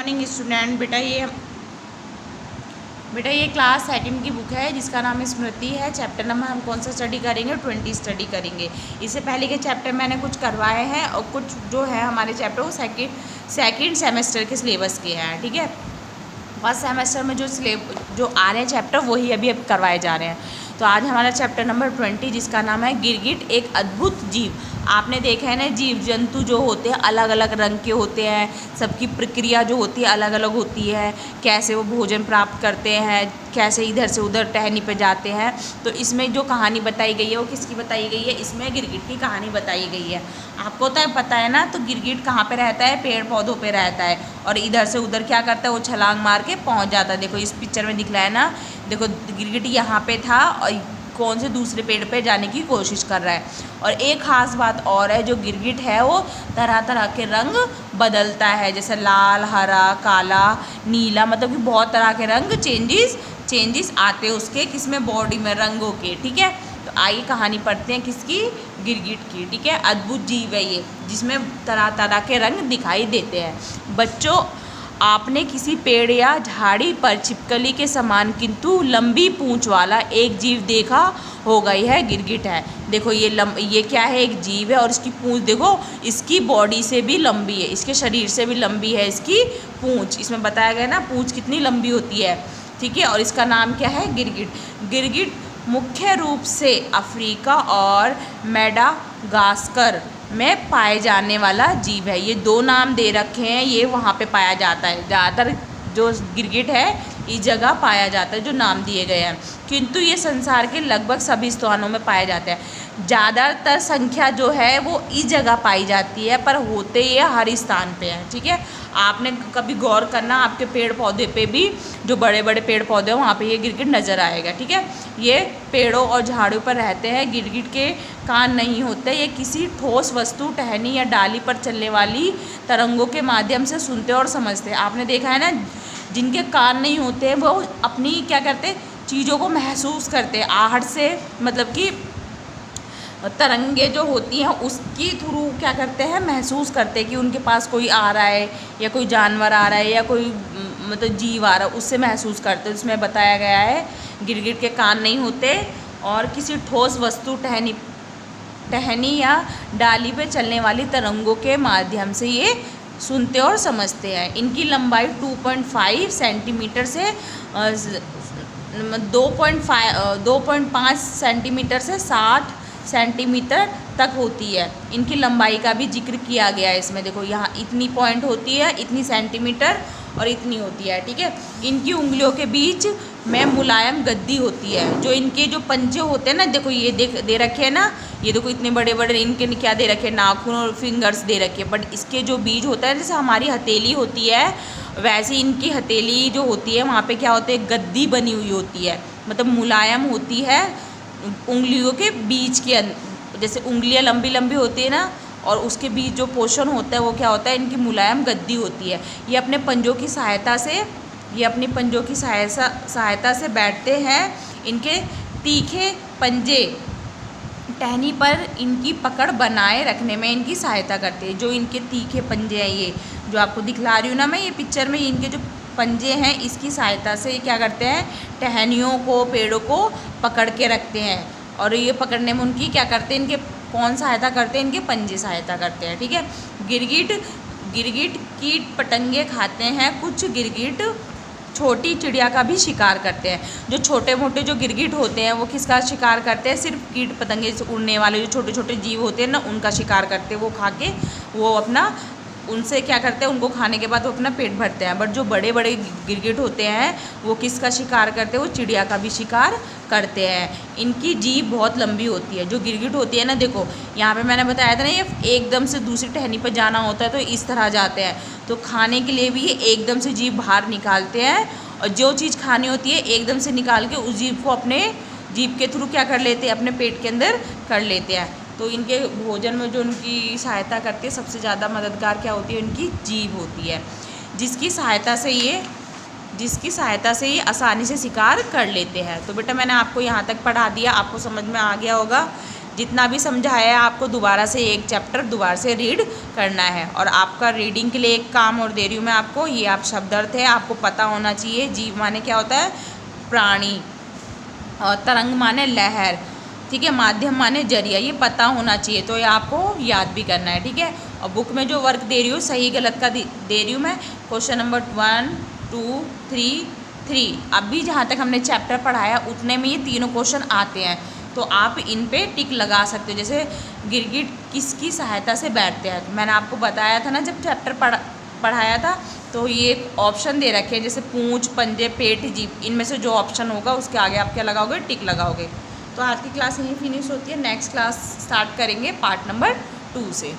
Morning student. बेटा ये class second की बुक है जिसका नाम स्मृति है। चैप्टर नंबर हम कौन सा स्टडी करेंगे? 20 स्टडी करेंगे। इससे पहले के चैप्टर मैंने कुछ करवाए हैं और कुछ जो है हमारे चैप्टर वो सेकेंड सेमेस्टर के सिलेबस के हैं। ठीक है, फर्स्ट सेमेस्टर में जो आ रहे हैं चैप्टर वही अभी करवाए जा रहे हैं। तो आज हमारा चैप्टर नंबर 20 जिसका नाम है गिरगिट एक अद्भुत जीव। आपने देखा है ना, जीव जंतु जो होते हैं अलग अलग रंग के होते हैं, सबकी प्रक्रिया जो होती है अलग अलग होती है, कैसे वो भोजन प्राप्त करते हैं, कैसे इधर से उधर टहनी पे जाते हैं। तो इसमें जो कहानी बताई गई है वो किसकी बताई गई है? इसमें गिरगिट की कहानी बताई गई है। आपको तो पता है ना, तो गिरगिट कहाँ पे रहता है? पेड़ पौधों पे रहता है और इधर से उधर क्या करता है? वो छलांग मार के पहुँच जाता है। देखो इस पिक्चर में दिख रहा है ना, देखो गिरगिट यहाँ पे था और कौन से दूसरे पेड़ पे जाने की कोशिश कर रहा है। और एक ख़ास बात और है, जो गिरगिट है वो तरह तरह के रंग बदलता है, जैसे लाल, हरा, काला, नीला, मतलब कि बहुत तरह के रंग चेंजेस आते हैं उसके किसमें? बॉडी में, रंगों के। ठीक है, तो आइए कहानी पढ़ते हैं किसकी? गिरगिट की। ठीक है, अद्भुत जीव है ये जिसमें तरह तरह के रंग दिखाई देते हैं। बच्चों, आपने किसी पेड़ या झाड़ी पर छिपकली के समान किंतु लंबी पूंछ वाला एक जीव देखा होगा। यह है गिरगिट है। देखो ये क्या है? एक जीव है और इसकी पूंछ देखो, इसकी बॉडी से भी लंबी है, इसके शरीर से भी लंबी है इसकी पूंछ। इसमें बताया गया ना पूंछ कितनी लंबी होती है। ठीक है, और इसका नाम क्या है? गिरगिट। गिरगिट मुख्य रूप से अफ्रीका और मेडागास्कर में पाए जाने वाला जीव है। ये दो नाम दे रखे हैं, ये वहाँ पे पाया जाता है। ज़्यादातर जो गिरगिट है इस जगह पाया जाता है जो नाम दिए गए हैं, किंतु ये संसार के लगभग सभी स्थानों में पाया जाता है। ज़्यादातर संख्या जो है वो इस जगह पाई जाती है, पर होते ये हर स्थान पे हैं। ठीक है, आपने कभी गौर करना, आपके पेड़ पौधे पे भी जो बड़े बड़े पेड़ पौधे हैं वहाँ पे ये गिरगिट नज़र आएगा। ठीक है, ये पेड़ों और झाड़ियों पर रहते हैं। गिरगिट के कान नहीं होते, ये किसी ठोस वस्तु, टहनी या डाली पर चलने वाली तरंगों के माध्यम से सुनते और समझते हैं। आपने देखा है ना, जिनके कान नहीं होते हैं वो अपनी क्या करते हैं? चीज़ों को महसूस करते हैं आहट से, मतलब कि तरंगे जो होती हैं उसकी थ्रू क्या करते हैं? महसूस करते हैं कि उनके पास कोई आ रहा है या कोई जानवर आ रहा है या कोई मतलब जीव आ रहा है, उससे महसूस करते हैं। उसमें बताया गया है गिरगिट के कान नहीं होते और किसी ठोस वस्तु, टहनी या डाली पे चलने वाली तरंगों के माध्यम से ये सुनते और समझते हैं। इनकी लंबाई 2.5 सेंटीमीटर से 2.5 सेंटीमीटर से 60 सेंटीमीटर तक होती है। इनकी लंबाई का भी जिक्र किया गया है इसमें। देखो यहाँ इतनी पॉइंट होती है, इतनी सेंटीमीटर और इतनी होती है। ठीक है, इनकी उंगलियों के बीच में मुलायम गद्दी होती है। जो इनके जो पंजे होते हैं ना, देखो ये दे रखे हैं ना, ये देखो इतने बड़े बड़े इनके क्या दे रखे हैं? नाखून और फिंगर्स दे रखे हैं। बट इसके जो बीज होता है, जैसे हमारी हथेली होती है वैसे इनकी हथेली जो होती है वहाँ पे क्या होते हैं? गद्दी बनी हुई होती है, मतलब मुलायम होती है उंगलियों के बीच के जैसे उंगलियां लंबी लंबी होती है ना, और उसके बीच जो पोर्शन होता है वो क्या होता है? इनकी मुलायम गद्दी होती है। ये अपने पंजों की सहायता से बैठते हैं। इनके तीखे पंजे टहनी पर इनकी पकड़ बनाए रखने में इनकी सहायता करते हैं। जो इनके तीखे पंजे हैं, ये जो आपको दिखला रही हूँ ना मैं, ये पिक्चर में इनके जो पंजे हैं इसकी सहायता से ये क्या करते हैं? टहनियों को, पेड़ों को पकड़ के रखते हैं। और ये पकड़ने में उनकी क्या करते हैं? इनके कौन सहायता करते हैं? इनके पंजे सहायता करते हैं। ठीक है, गिरगिट कीट पतंगे खाते हैं। कुछ गिरगिट छोटी चिड़िया का भी शिकार करते हैं। जो छोटे मोटे जो गिरगिट होते हैं वो किसका शिकार करते हैं? सिर्फ कीट पतंगे से उड़ने वाले जो छोटे छोटे जीव होते हैं ना, उनका शिकार करते हैं। वो खा के वो अपना, उनसे क्या करते हैं? उनको खाने के बाद वो अपना पेट भरते हैं। बट जो बड़े बड़े गिरगिट होते हैं वो किसका शिकार करते हैं? वो चिड़िया का भी शिकार करते हैं। इनकी जीभ बहुत लंबी होती है। जो गिरगिट होती है ना, देखो यहाँ पे मैंने बताया था ना, ये एकदम से दूसरी टहनी पर जाना होता है तो इस तरह जाते हैं। तो खाने के लिए भी ये एकदम से जीभ बाहर निकालते हैं और जो चीज़ खानी होती है एकदम से निकाल के उस जीभ को अपने जीभ के थ्रू क्या कर लेते हैं? अपने पेट के अंदर कर लेते हैं। तो इनके भोजन में जो उनकी सहायता करती है सबसे ज़्यादा मददगार क्या होती है? उनकी जीभ होती है, जिसकी सहायता से ये आसानी से शिकार कर लेते हैं। तो बेटा मैंने आपको यहाँ तक पढ़ा दिया, आपको समझ में आ गया होगा। जितना भी समझाया है आपको दोबारा से एक चैप्टर दोबारा से रीड करना है। और आपका रीडिंग के लिए एक काम और दे रही हूँ मैं आपको, ये आप शब्द अर्थ है आपको पता होना चाहिए। जीव माने क्या होता है, प्राणी, और तरंग माने लहर, ठीक है, माध्यम माने जरिया, ये पता होना चाहिए, तो ये आपको याद भी करना है, ठीक है। और बुक में जो वर्क दे रही हूँ सही गलत का दे रही हूँ मैं। क्वेश्चन नंबर 1, 2, 3 अभी जहाँ तक हमने चैप्टर पढ़ाया उतने में ये तीनों क्वेश्चन आते हैं, तो आप इन पे टिक लगा सकते हो। जैसे गिरगिट किसकी सहायता से बैठते हैं, तो मैंने आपको बताया था ना जब चैप्टर पढ़ाया था, तो ये एक ऑप्शन दे रखे हैं जैसे पूंछ, पंजे, पेट, जीभ, इनमें से जो ऑप्शन होगा उसके आगे आप क्या लगाओगे, टिक लगाओगे। तो आज की क्लास यहीं फिनिश होती है, नेक्स्ट क्लास स्टार्ट करेंगे पार्ट नंबर 2 से।